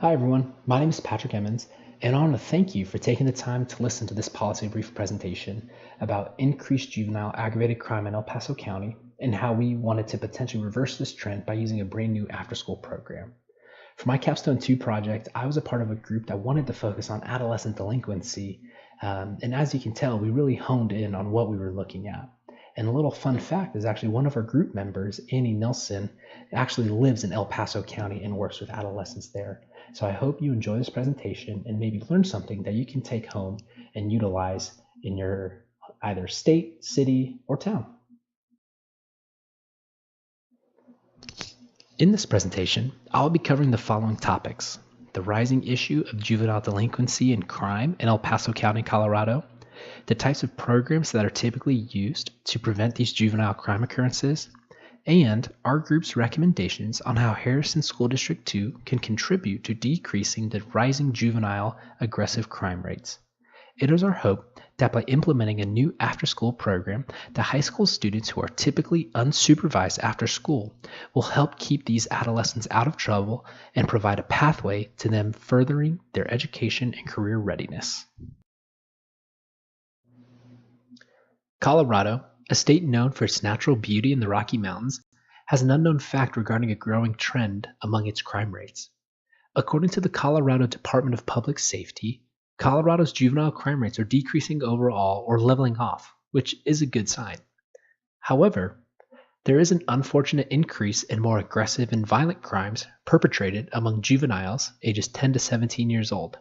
Hi everyone, my name is Patrick Emmons, and I want to thank you for taking the time to listen to this policy brief presentation about increased juvenile aggravated crime in El Paso County and how we wanted to potentially reverse this trend by using a brand new after-school program. For my Capstone 2 project, I was a part of a group that wanted to focus on adolescent delinquency, and as you can tell, we really honed in on what we were looking at. And a little fun fact is actually one of our group members, Annie Nelson, actually lives in El Paso County and works with adolescents there. So I hope you enjoy this presentation and maybe learn something that you can take home and utilize in your either state, city, or town. In this presentation, I'll be covering the following topics: the rising issue of juvenile delinquency and crime in El Paso County, Colorado, the types of programs that are typically used to prevent these juvenile crime occurrences, and our group's recommendations on how Harrison School District 2 can contribute to decreasing the rising juvenile aggressive crime rates. It is our hope that by implementing a new after-school program, the high school students who are typically unsupervised after school will help keep these adolescents out of trouble and provide a pathway to them furthering their education and career readiness. Colorado, a state known for its natural beauty in the Rocky Mountains, has an unknown fact regarding a growing trend among its crime rates. According to the Colorado Department of Public Safety, Colorado's juvenile crime rates are decreasing overall or leveling off, which is a good sign. However, there is an unfortunate increase in more aggressive and violent crimes perpetrated among juveniles ages 10 to 17 years old.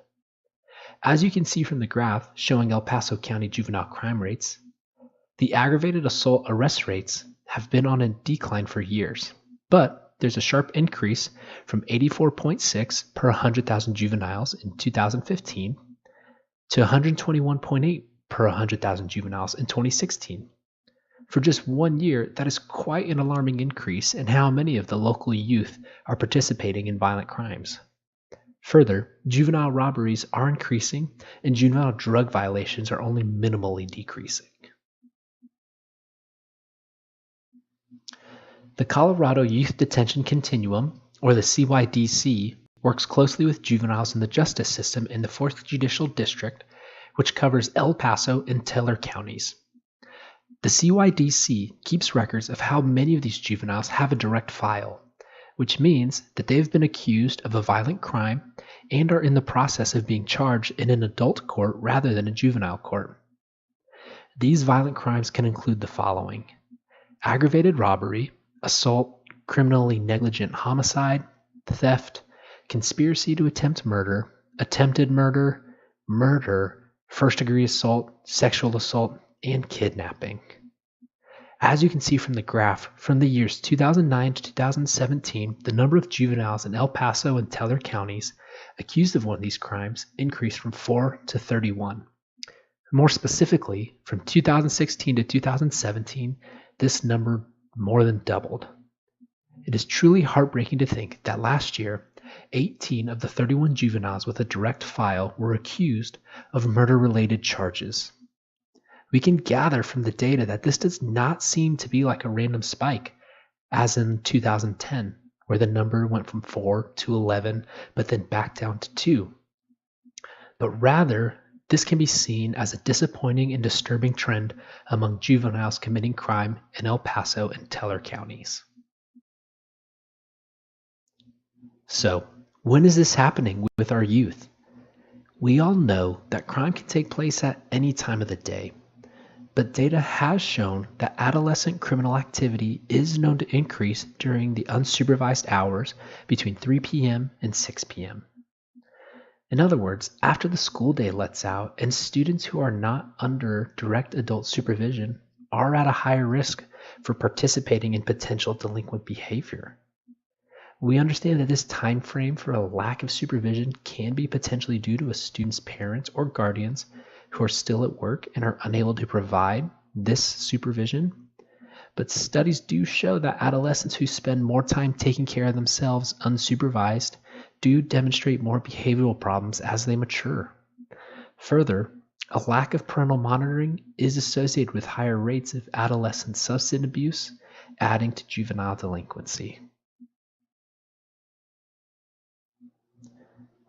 As you can see from the graph showing El Paso County juvenile crime rates, the aggravated assault arrest rates have been on a decline for years, but there's a sharp increase from 84.6 per 100,000 juveniles in 2015 to 121.8 per 100,000 juveniles in 2016. For just 1 year, that is quite an alarming increase in how many of the local youth are participating in violent crimes. Further, juvenile robberies are increasing and juvenile drug violations are only minimally decreasing. The Colorado Youth Detention Continuum, or the CYDC, works closely with juveniles in the justice system in the 4th Judicial District, which covers El Paso and Teller counties. The CYDC keeps records of how many of these juveniles have a direct file, which means that they have been accused of a violent crime and are in the process of being charged in an adult court rather than a juvenile court. These violent crimes can include the following: aggravated robbery, assault, criminally negligent homicide, theft, conspiracy to attempt murder, attempted murder, murder, first-degree assault, sexual assault, and kidnapping. As you can see from the graph, from the years 2009 to 2017, the number of juveniles in El Paso and Teller counties accused of one of these crimes increased from 4 to 31. More specifically, from 2016 to 2017, this number more than doubled. It is truly heartbreaking to think that last year, 18 of the 31 juveniles with a direct file were accused of murder-related charges. We can gather from the data that this does not seem to be like a random spike, as in 2010, where the number went from 4 to 11, but then back down to 2. But rather, this can be seen as a disappointing and disturbing trend among juveniles committing crime in El Paso and Teller counties. So, when is this happening with our youth? We all know that crime can take place at any time of the day, but data has shown that adolescent criminal activity is known to increase during the unsupervised hours between 3 p.m. and 6 p.m. In other words, after the school day lets out and students who are not under direct adult supervision are at a higher risk for participating in potential delinquent behavior. We understand that this time frame for a lack of supervision can be potentially due to a student's parents or guardians who are still at work and are unable to provide this supervision. But studies do show that adolescents who spend more time taking care of themselves unsupervised do demonstrate more behavioral problems as they mature. Further, a lack of parental monitoring is associated with higher rates of adolescent substance abuse, adding to juvenile delinquency.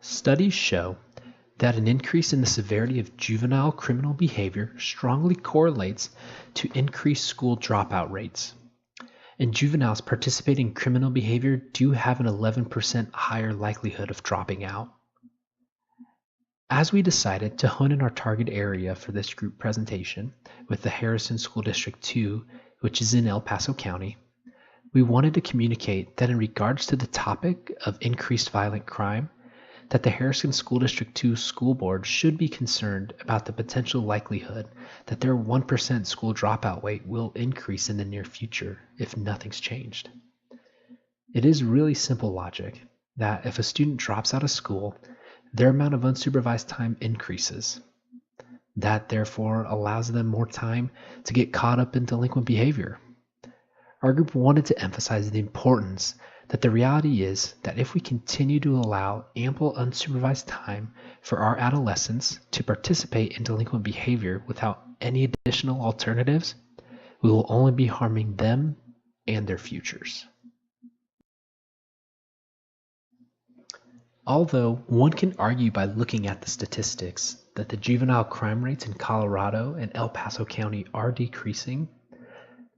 Studies show that an increase in the severity of juvenile criminal behavior strongly correlates to increased school dropout rates. And juveniles participating in criminal behavior do have an 11% higher likelihood of dropping out. As we decided to hone in our target area for this group presentation with the Harrison School District 2, which is in El Paso County, we wanted to communicate that in regards to the topic of increased violent crime, that the Harrison School District 2 school board should be concerned about the potential likelihood that their 1% school dropout rate will increase in the near future if nothing's changed. It is really simple logic that if a student drops out of school, their amount of unsupervised time increases. That therefore allows them more time to get caught up in delinquent behavior. Our group wanted to emphasize the importance that the reality is that if we continue to allow ample unsupervised time for our adolescents to participate in delinquent behavior without any additional alternatives, we will only be harming them and their futures. Although one can argue by looking at the statistics that the juvenile crime rates in Colorado and El Paso County are decreasing,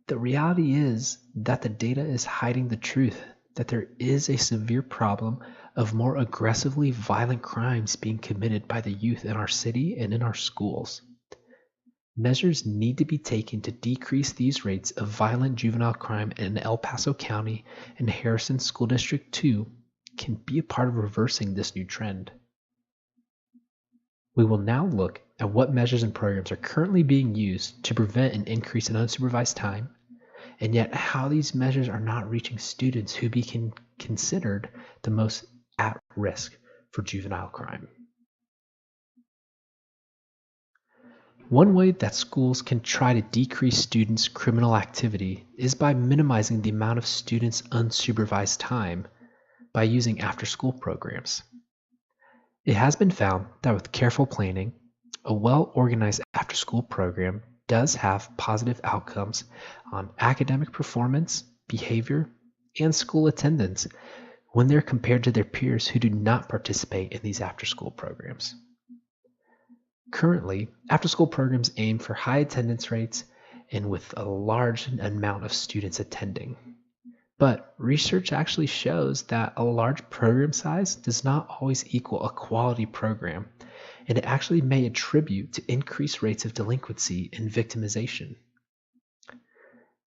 the reality is that the data is hiding the truth that there is a severe problem of more aggressively violent crimes being committed by the youth in our city and in our schools. Measures need to be taken to decrease these rates of violent juvenile crime in El Paso County and Harrison School District 2 can be a part of reversing this new trend. We will now look at what measures and programs are currently being used to prevent an increase in unsupervised time, and yet how these measures are not reaching students who be considered the most at risk for juvenile crime. One way that schools can try to decrease students' criminal activity is by minimizing the amount of students' unsupervised time by using after-school programs. It has been found that with careful planning, a well-organized after-school program does have positive outcomes on academic performance, behavior, and school attendance when they're compared to their peers who do not participate in these after-school programs. Currently, after-school programs aim for high attendance rates and with a large amount of students attending. But research actually shows that a large program size does not always equal a quality program, and it actually may attribute to increased rates of delinquency and victimization.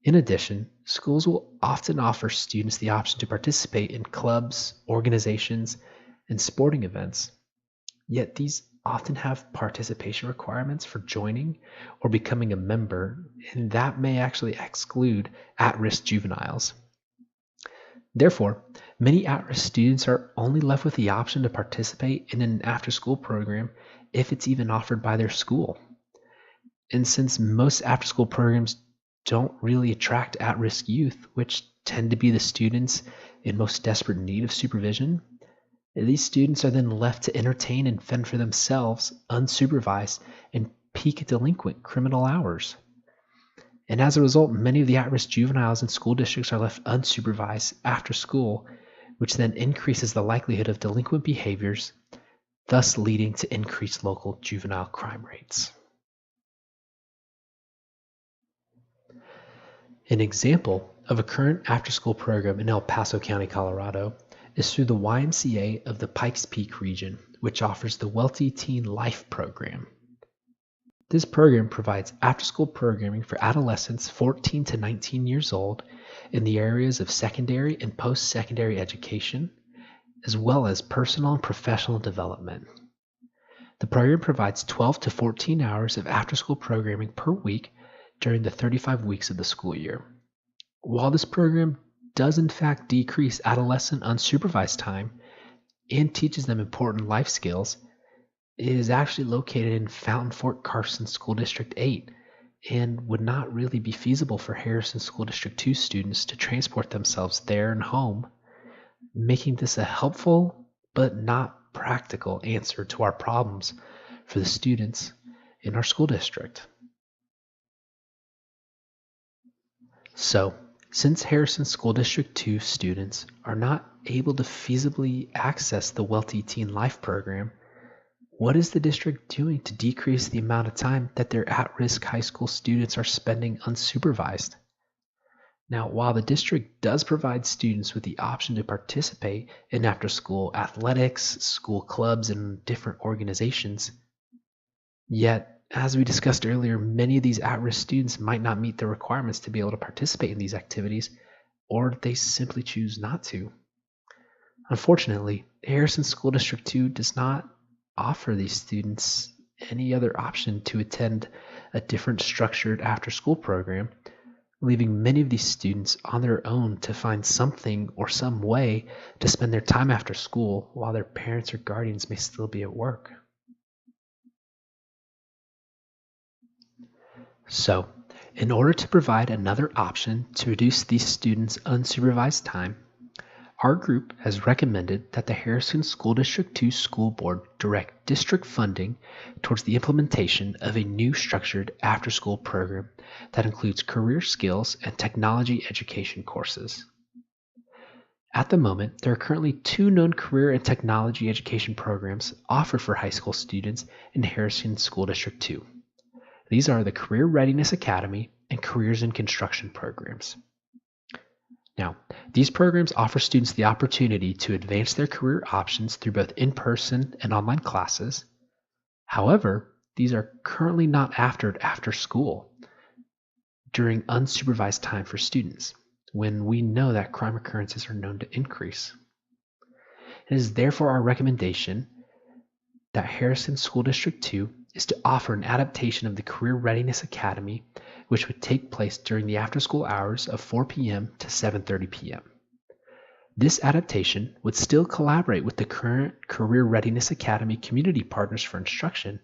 In addition, schools will often offer students the option to participate in clubs, organizations, and sporting events, yet these often have participation requirements for joining or becoming a member, and that may actually exclude at-risk juveniles. Therefore, many at-risk students are only left with the option to participate in an after-school program if it's even offered by their school. And since most after-school programs don't really attract at-risk youth, which tend to be the students in most desperate need of supervision, these students are then left to entertain and fend for themselves unsupervised in peak delinquent criminal hours. And as a result, many of the at-risk juveniles in school districts are left unsupervised after school, which then increases the likelihood of delinquent behaviors, thus leading to increased local juvenile crime rates. An example of a current after-school program in El Paso County, Colorado, is through the YMCA of the Pikes Peak region, which offers the Welty Teen Life program. This program provides after-school programming for adolescents 14 to 19 years old in the areas of secondary and post-secondary education, as well as personal and professional development. The program provides 12 to 14 hours of after-school programming per week during the 35 weeks of the school year. While this program does in fact decrease adolescent unsupervised time and teaches them important life skills, it is actually located in Fountain Fort Carson School District 8 and would not really be feasible for Harrison School District 2 students to transport themselves there and home, making this a helpful but not practical answer to our problems for the students in our school district. So, Since Harrison School District 2 students are not able to feasibly access the Wealthy Teen Life program, what is the district doing to decrease the amount of time that their at-risk high school students are spending unsupervised? Now, while the district does provide students with the option to participate in after-school athletics, school clubs, and different organizations, yet, as we discussed earlier, many of these at-risk students might not meet the requirements to be able to participate in these activities, or they simply choose not to. Unfortunately, Harrison School District 2 does not offer these students any other option to attend a different structured after-school program, leaving many of these students on their own to find something or some way to spend their time after school while their parents or guardians may still be at work. So, in order to provide another option to reduce these students' unsupervised time, our group has recommended that the Harrison School District 2 School Board direct district funding towards the implementation of a new structured after-school program that includes career skills and technology education courses. At the moment, there are currently 2 known career and technology education programs offered for high school students in Harrison School District 2. These are the Career Readiness Academy and Careers in Construction programs. Now, these programs offer students the opportunity to advance their career options through both in-person and online classes. However, these are currently not offered after school during unsupervised time for students, when we know that crime occurrences are known to increase. It is therefore our recommendation that Harrison School District 2 is to offer an adaptation of the Career Readiness Academy, which would take place during the after-school hours of 4 p.m. to 7:30 p.m. This adaptation would still collaborate with the current Career Readiness Academy community partners for instruction,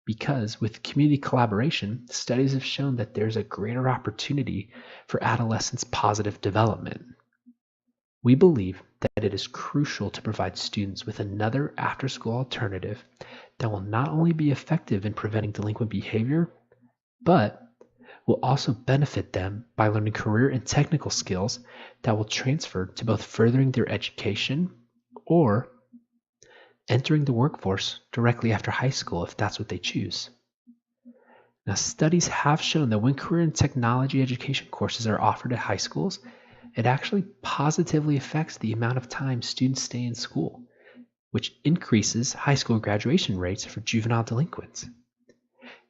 because with community collaboration, studies have shown that there's a greater opportunity for adolescents' positive development. We believe that it is crucial to provide students with another after-school alternative that will not only be effective in preventing delinquent behavior, but will also benefit them by learning career and technical skills that will transfer to both furthering their education or entering the workforce directly after high school if that's what they choose. Now, studies have shown that when career and technology education courses are offered at high schools, it actually positively affects the amount of time students stay in school, which increases high school graduation rates for juvenile delinquents.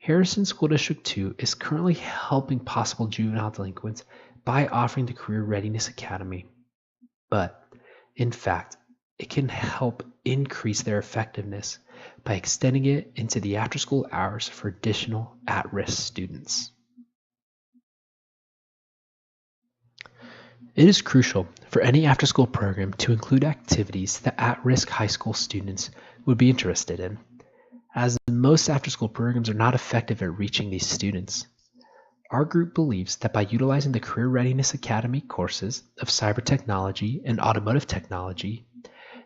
Harrison School District 2 is currently helping possible juvenile delinquents by offering the Career Readiness Academy, but in fact, it can help increase their effectiveness by extending it into the after-school hours for additional at-risk students. It is crucial for any after-school program to include activities that at-risk high school students would be interested in, as most after-school programs are not effective at reaching these students. Our group believes that by utilizing the Career Readiness Academy courses of cyber technology and automotive technology,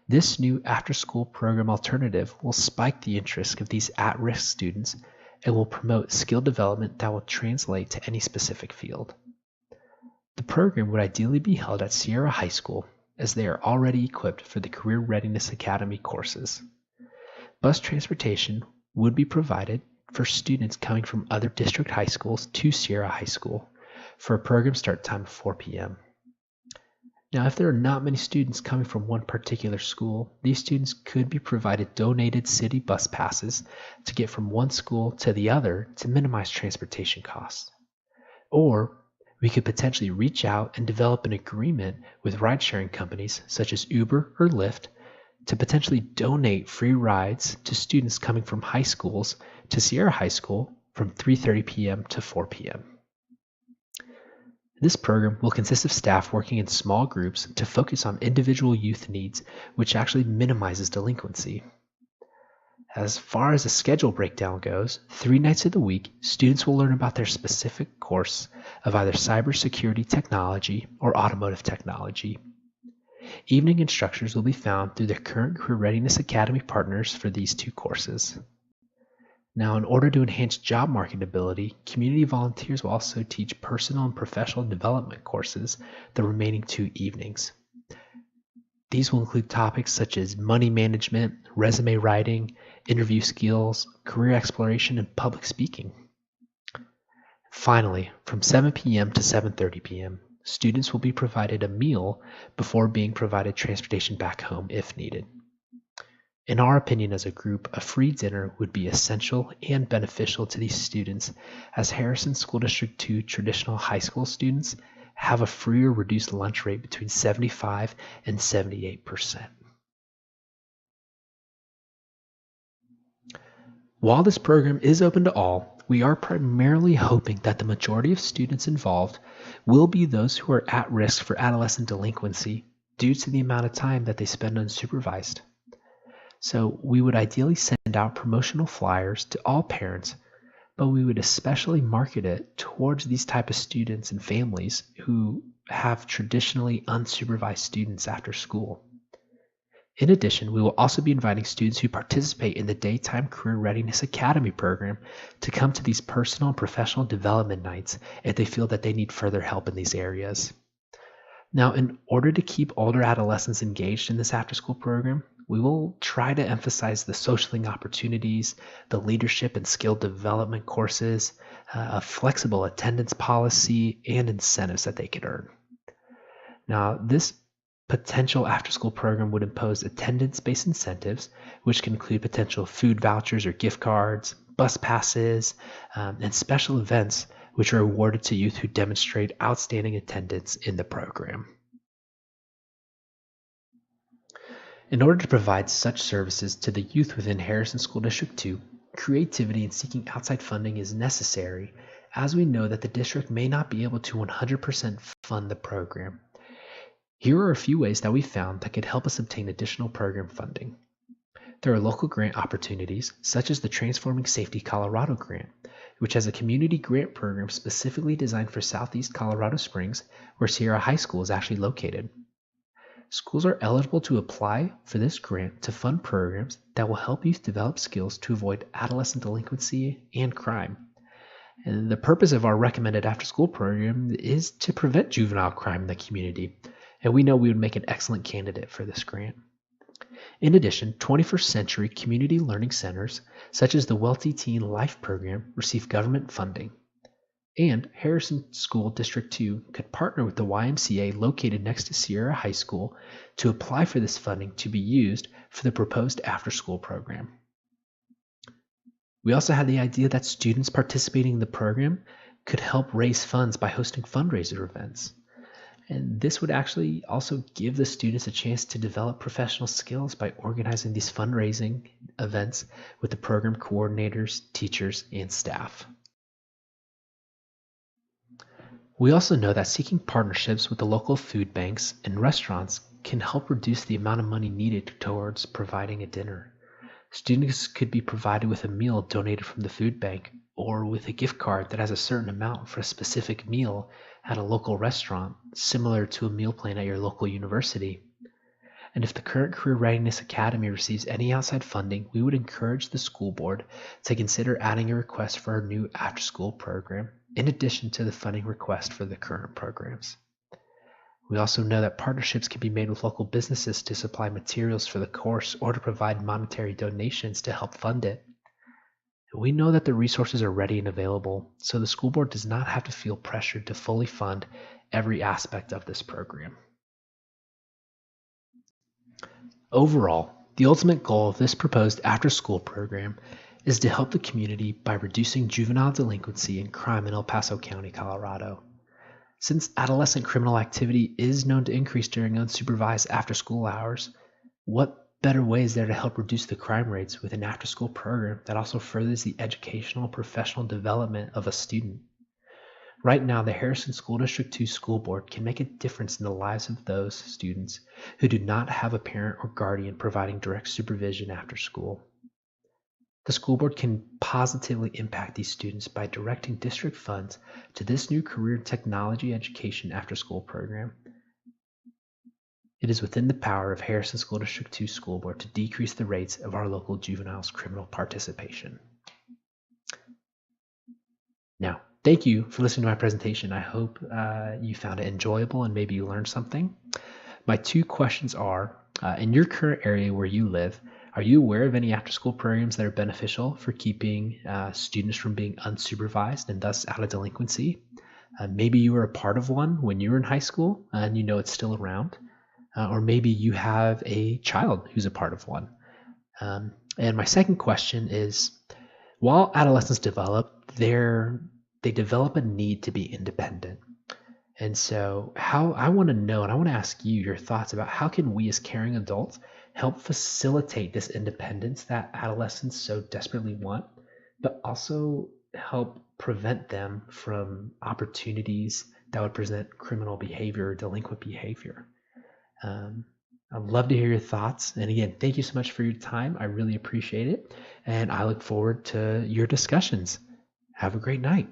this new after-school program alternative will spike the interest of these at-risk students and will promote skill development that will translate to any specific field. The program would ideally be held at Sierra High School, as they are already equipped for the Career Readiness Academy courses. Bus transportation would be provided for students coming from other district high schools to Sierra High School for a program start time of 4 p.m. Now, if there are not many students coming from one particular school, these students could be provided donated city bus passes to get from one school to the other to minimize transportation costs. Or we could potentially reach out and develop an agreement with ride-sharing companies such as Uber or Lyft to potentially donate free rides to students coming from high schools to Sierra High School from 3:30 p.m. to 4 p.m. This program will consist of staff working in small groups to focus on individual youth needs, which actually minimizes delinquency. As far as the schedule breakdown goes, 3 nights of the week, students will learn about their specific course of either cybersecurity technology or automotive technology. Evening instructors will be found through their current Career Readiness Academy partners for these 2 courses. Now, in order to enhance job marketability, community volunteers will also teach personal and professional development courses the remaining 2 evenings. These will include topics such as money management, resume writing, interview skills, career exploration, and public speaking. Finally, from 7 p.m. to 7:30 p.m., students will be provided a meal before being provided transportation back home if needed. In our opinion as a group, a free dinner would be essential and beneficial to these students, as Harrison School District 2 traditional high school students have a free or reduced lunch rate between 75 and 78%. While this program is open to all, we are primarily hoping that the majority of students involved will be those who are at risk for adolescent delinquency due to the amount of time that they spend unsupervised. So we would ideally send out promotional flyers to all parents, but we would especially market it towards these type of students and families who have traditionally unsupervised students after school. In addition, we will also be inviting students who participate in the Daytime Career Readiness Academy program to come to these personal and professional development nights if they feel that they need further help in these areas. Now, in order to keep older adolescents engaged in this after-school program, we will try to emphasize the socialing opportunities, the leadership and skill development courses, a flexible attendance policy, and incentives that they could earn. Now, this potential after-school program would impose attendance-based incentives, which can include potential food vouchers or gift cards, bus passes, and special events which are awarded to youth who demonstrate outstanding attendance in the program. In order to provide such services to the youth within Harrison School District 2, creativity in seeking outside funding is necessary, as we know that the district may not be able to 100% fund the program. Here are a few ways that we found that could help us obtain additional program funding. There are local grant opportunities, such as the Transforming Safety Colorado grant, which has a community grant program specifically designed for Southeast Colorado Springs, where Sierra High School is actually located. Schools are eligible to apply for this grant to fund programs that will help youth develop skills to avoid adolescent delinquency and crime. And the purpose of our recommended after-school program is to prevent juvenile crime in the community, and we know we would make an excellent candidate for this grant. In addition, 21st Century Community Learning Centers, such as the Wealthy Teen Life program, receive government funding. And Harrison School District 2 could partner with the YMCA located next to Sierra High School to apply for this funding to be used for the proposed after-school program. We also had the idea that students participating in the program could help raise funds by hosting fundraiser events. And this would actually also give the students a chance to develop professional skills by organizing these fundraising events with the program coordinators, teachers, and staff. We also know that seeking partnerships with the local food banks and restaurants can help reduce the amount of money needed towards providing a dinner. Students could be provided with a meal donated from the food bank or with a gift card that has a certain amount for a specific meal at a local restaurant, similar to a meal plan at your local university. And if the current Career Readiness Academy receives any outside funding, we would encourage the school board to consider adding a request for a new after-school program, in addition to the funding request for the current programs. We also know that partnerships can be made with local businesses to supply materials for the course or to provide monetary donations to help fund it. We know that the resources are ready and available, so the school board does not have to feel pressured to fully fund every aspect of this program. Overall, the ultimate goal of this proposed after-school program is to help the community by reducing juvenile delinquency and crime in El Paso County, Colorado. Since adolescent criminal activity is known to increase during unsupervised after-school hours, what better way is there to help reduce the crime rates with an after-school program that also furthers the educational and professional development of a student? Right now, the Harrison School District 2 School Board can make a difference in the lives of those students who do not have a parent or guardian providing direct supervision after school. The school board can positively impact these students by directing district funds to this new career technology education after-school program. It is within the power of Harrison School District 2 School Board to decrease the rates of our local juveniles' criminal participation. Now, thank you for listening to my presentation. I hope you found it enjoyable and maybe you learned something. My two questions are, in your current area where you live, are you aware of any after-school programs that are beneficial for keeping students from being unsupervised and thus out of delinquency? Maybe you were a part of one when you were in high school and you know it's still around. Or maybe you have a child who's a part of one. And my second question is, while adolescents develop, they develop a need to be independent. And so how I want to know, and I want to ask you your thoughts about how can we as caring adults help facilitate this independence that adolescents so desperately want, but also help prevent them from opportunities that would present criminal behavior or delinquent behavior. Um, I'd love to hear your thoughts. And again, thank you so much for your time. I really appreciate it. And I look forward to your discussions. Have a great night.